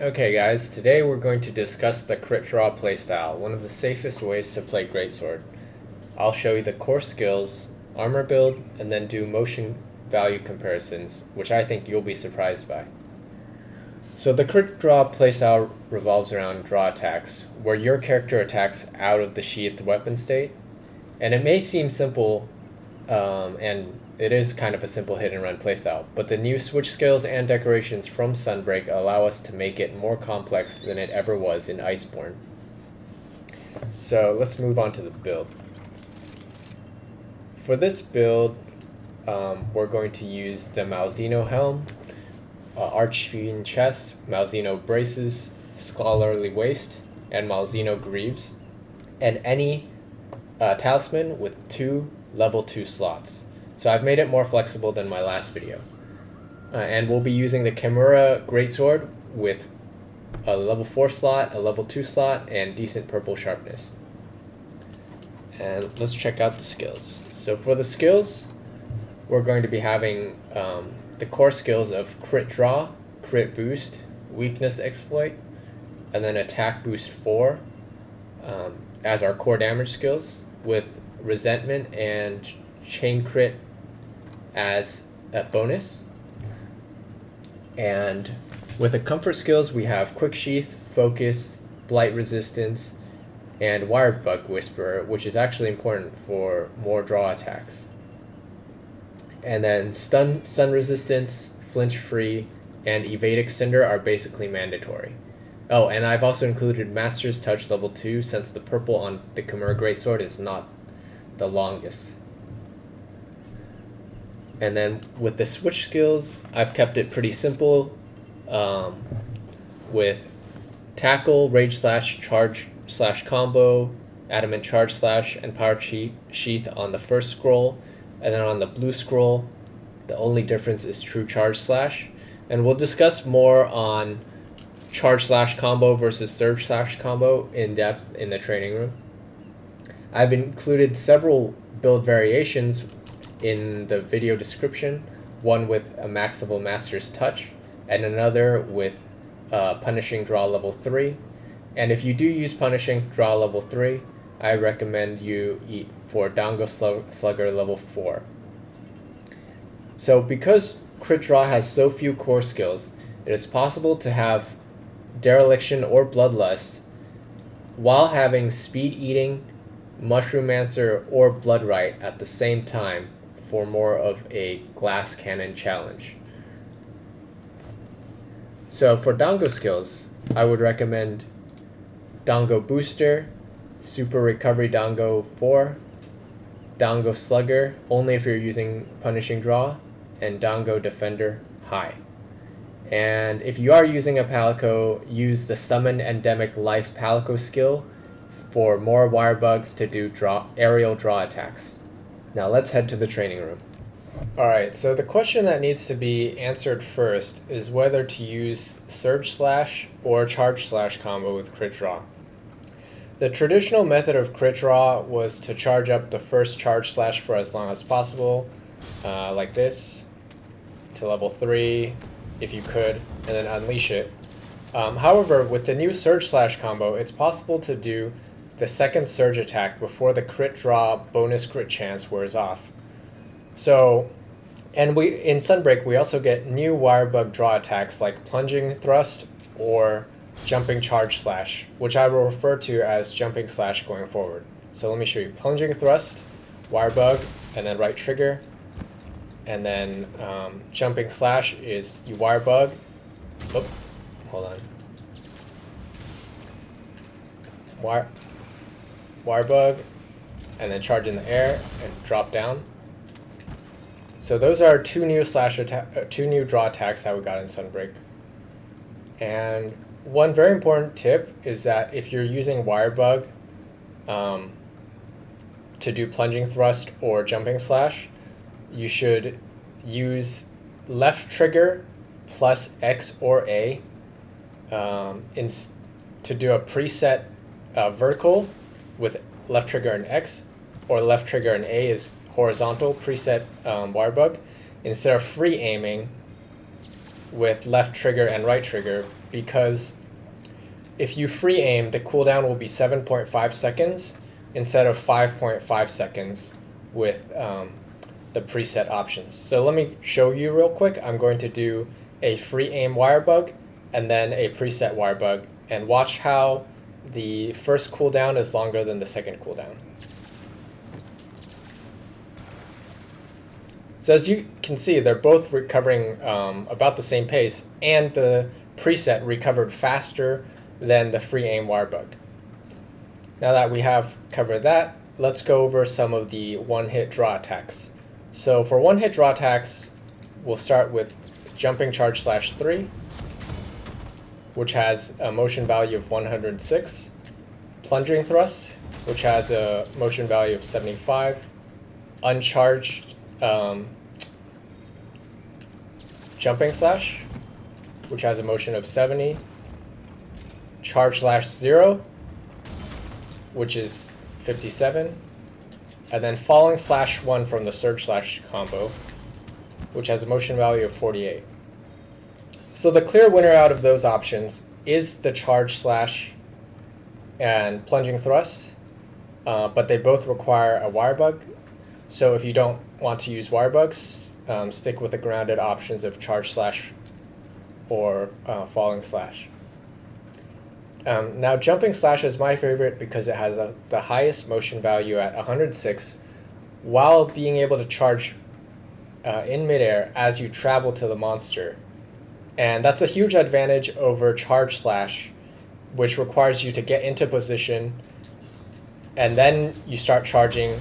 Okay guys, today we're going to discuss the critdraw playstyle, one of the safest ways to play Greatsword. I'll show you the core skills, armor build, and then do motion value comparisons, which I think you'll be surprised by. So the critdraw playstyle revolves around draw attacks, where your character attacks out of the sheathed weapon state. And it may seem simple, and it is kind of a simple hit and run playstyle, but the new switch skills and decorations from Sunbreak allow us to make it more complex than it ever was in Iceborne. So let's move on to the build. For this build, we're going to use the Malzeno helm, Archfiend chest, Malzeno braces, Scholarly waist, and Malzeno greaves, and any talisman with 2 level 2 slots. So I've made it more flexible than my last video. And we'll be using the Kimura Greatsword with a level 4 slot, a level 2 slot, and decent purple sharpness. And let's check out the skills. So for the skills, we're going to be having the core skills of crit draw, crit boost, weakness exploit, and then attack boost 4 as our core damage skills, with resentment and chain crit as a bonus. And with the comfort skills, we have quick sheath, focus, blight resistance, and Wirebug whisperer, which is actually important for more draw attacks. And then stun resistance, flinch free, and evade extender are basically mandatory. Oh, and I've also included Master's Touch level 2 since the purple on the Kimura Greatsword is not the longest. And then with the switch skills, I've kept it pretty simple with tackle, rage slash, charge slash combo, adamant charge slash, and power sheath on the first scroll. And then on the blue scroll, the only difference is true charge slash. And we'll discuss more on charge slash combo versus surge slash combo in depth in the training room. I've included several build variations in the video description, one with a max level Master's Touch, and another with Punishing Draw level 3. And if you do use Punishing Draw level 3, I recommend you eat for Dango Slugger level 4. So because Crit Draw has so few core skills, it is possible to have Dereliction or Bloodlust while having Speed Eating, Mushroomancer, or Bloodright at the same time for more of a glass cannon challenge. So for Dango skills, I would recommend Dango Booster, Super Recovery Dango 4, Dango Slugger, only if you're using Punishing Draw, and Dango Defender High. And if you are using a Palico, use the Summon Endemic Life Palico skill for more Wirebugs to do aerial draw attacks. Now let's head to the training room. Alright, so the question that needs to be answered first is whether to use Surge Slash or Charge Slash combo with Crit Draw. The traditional method of Crit Draw was to charge up the first Charge Slash for as long as possible, like this, to level 3, if you could, and then unleash it. However, with the new Surge Slash combo, it's possible to do the second Surge attack before the Crit Draw bonus crit chance wears off. So, and in Sunbreak, we also get new Wirebug draw attacks like Plunging Thrust or Jumping Charge Slash, which I will refer to as Jumping Slash going forward. So let me show you. Plunging Thrust, Wirebug, and then right trigger. And then Jumping Slash is you Wirebug. Oh, hold on. Wirebug, and then charge in the air and drop down. So those are two new draw attacks that we got in Sunbreak. And one very important tip is that if you're using Wirebug to do Plunging Thrust or Jumping Slash, you should use left trigger plus X or A to do a preset vertical with left trigger and X, or left trigger and A is horizontal preset Wirebug, instead of free aiming with left trigger and right trigger, because if you free aim, the cooldown will be 7.5 seconds instead of 5.5 seconds with the preset options. So let me show you real quick. I'm going to do a free aim Wirebug and then a preset Wirebug, and watch how the first cooldown is longer than the second cooldown. So as you can see, they're both recovering about the same pace, and the preset recovered faster than the free aim Wirebug. Now that we have covered that, let's go over some of the one-hit draw attacks. So for one-hit draw attacks, we'll start with jumping charge /3, which has a motion value of 106, plunging thrust, which has a motion value of 75, uncharged jumping slash, which has a motion of 70, charge /0, which is 57, and then falling /1 from the surge slash combo, which has a motion value of 48. So the clear winner out of those options is the charge slash and plunging thrust, but they both require a Wirebug. So if you don't want to use Wirebugs, stick with the grounded options of charge slash or falling slash. Now jumping slash is my favorite because it has the highest motion value at 106, while being able to charge in midair as you travel to the monster. And that's a huge advantage over charge slash, which requires you to get into position and then you start charging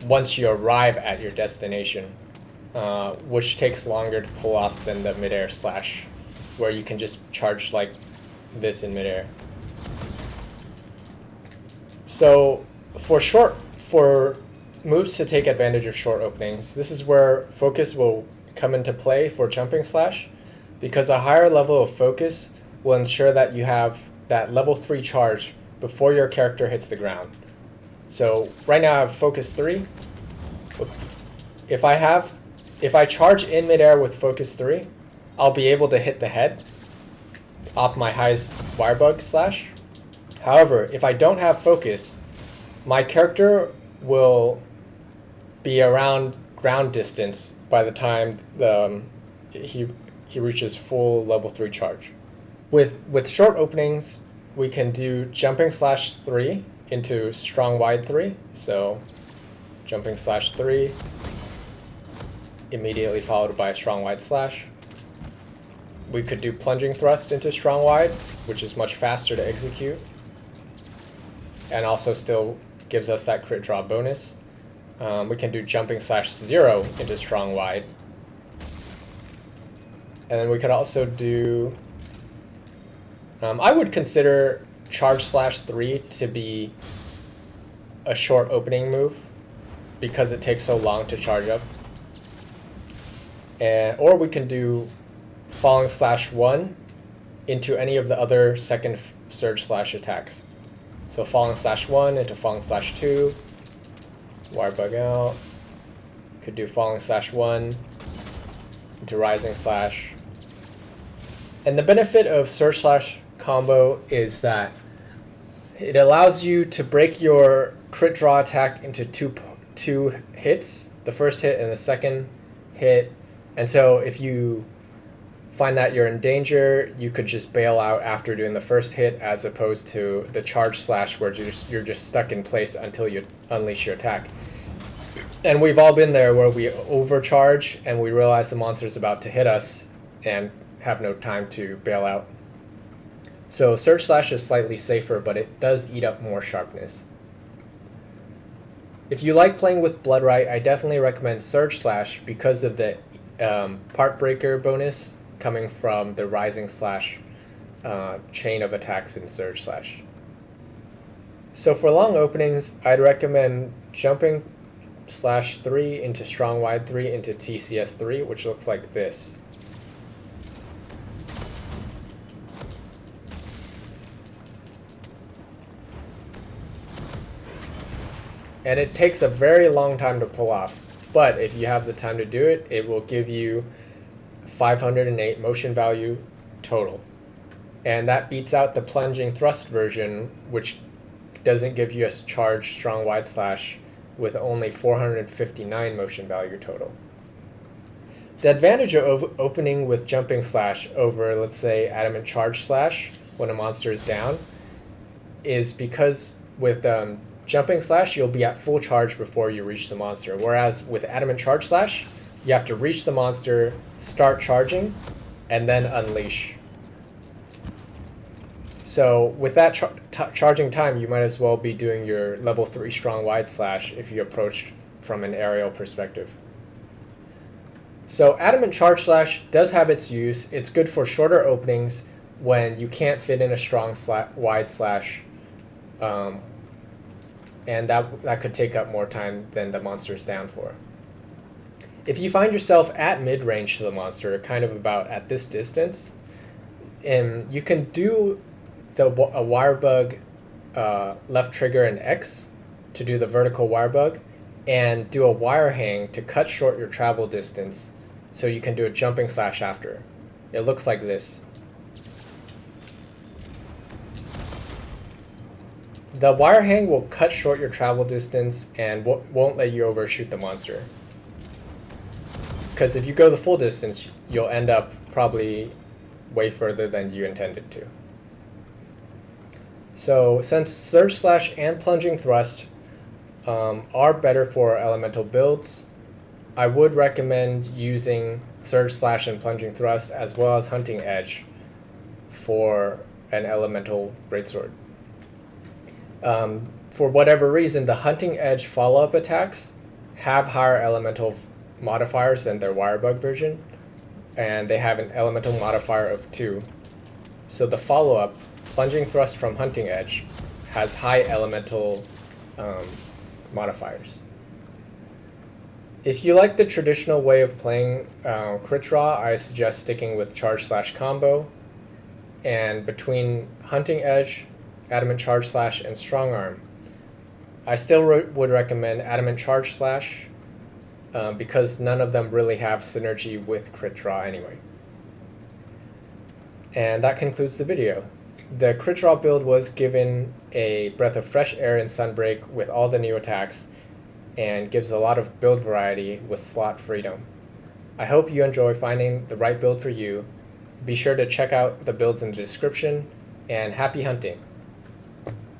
once you arrive at your destination, which takes longer to pull off than the midair slash, where you can just charge like this in midair. So for moves to take advantage of short openings, this is where focus will come into play for jumping slash, because a higher level of focus will ensure that you have that level 3 charge before your character hits the ground. So right now I have focus 3. If I charge in midair with focus 3, I'll be able to hit the head off my highest Wirebug slash. However, if I don't have focus, my character will be around ground distance by the time he reaches full level 3 charge. With short openings, we can do jumping /3 into strong wide 3. So jumping /3, immediately followed by a strong wide slash. We could do plunging thrust into strong wide, which is much faster to execute, and also still gives us that crit draw bonus. We can do jumping /0 into strong wide. And then we could also do, I would consider charge /3 to be a short opening move because it takes so long to charge up. Or we can do falling /1 into any of the other second surge slash attacks. So falling /1 into falling /2, Wirebug out. Could do falling /1 into rising slash. And the benefit of surge slash combo is that it allows you to break your crit draw attack into two hits, the first hit and the second hit. And so if you find that you're in danger, you could just bail out after doing the first hit, as opposed to the charge slash where you're just stuck in place until you unleash your attack. And we've all been there where we overcharge and we realize the monster's about to hit us and have no time to bail out. So surge slash is slightly safer, but it does eat up more sharpness. If you like playing with Bloodright, I definitely recommend surge slash because of the part breaker bonus coming from the rising slash chain of attacks in surge slash. So for long openings, I'd recommend jumping /3 into strong wide 3 into TCS 3, which looks like this. And it takes a very long time to pull off, but if you have the time to do it, it will give you 508 motion value total. And that beats out the plunging thrust version, which doesn't give you a charged strong wide slash with only 459 motion value total. The advantage of opening with jumping slash over, let's say, adamant charge slash when a monster is down is because with jumping slash, you'll be at full charge before you reach the monster. Whereas with adamant charge slash, you have to reach the monster, start charging, and then unleash. So with that charging time, you might as well be doing your level 3 strong wide slash if you approach from an aerial perspective. So adamant charge slash does have its use. It's good for shorter openings when you can't fit in a strong wide slash, and that could take up more time than the monster is down for. If you find yourself at mid-range to the monster, kind of about at this distance, you can do a Wirebug left trigger and X to do the vertical Wirebug, and do a wire hang to cut short your travel distance so you can do a jumping slash after. It looks like this. The wire hang will cut short your travel distance and won't let you overshoot the monster. Because if you go the full distance, you'll end up probably way further than you intended to. So since surge slash and plunging thrust are better for elemental builds, I would recommend using surge slash and plunging thrust as well as hunting edge for an elemental greatsword. For whatever reason, the hunting edge follow-up attacks have higher elemental modifiers than their Wirebug version, and they have an elemental modifier of 2. So the follow-up, plunging thrust from hunting edge, has high elemental modifiers. If you like the traditional way of playing critdraw, I suggest sticking with charge slash combo, and between hunting edge, adamant charge slash, and strong arm, I still would recommend adamant charge slash because none of them really have synergy with critdraw anyway. And that concludes the video. The critdraw build was given a breath of fresh air in Sunbreak with all the new attacks, and gives a lot of build variety with slot freedom. I hope you enjoy finding the right build for you. Be sure to check out the builds in the description, and happy hunting!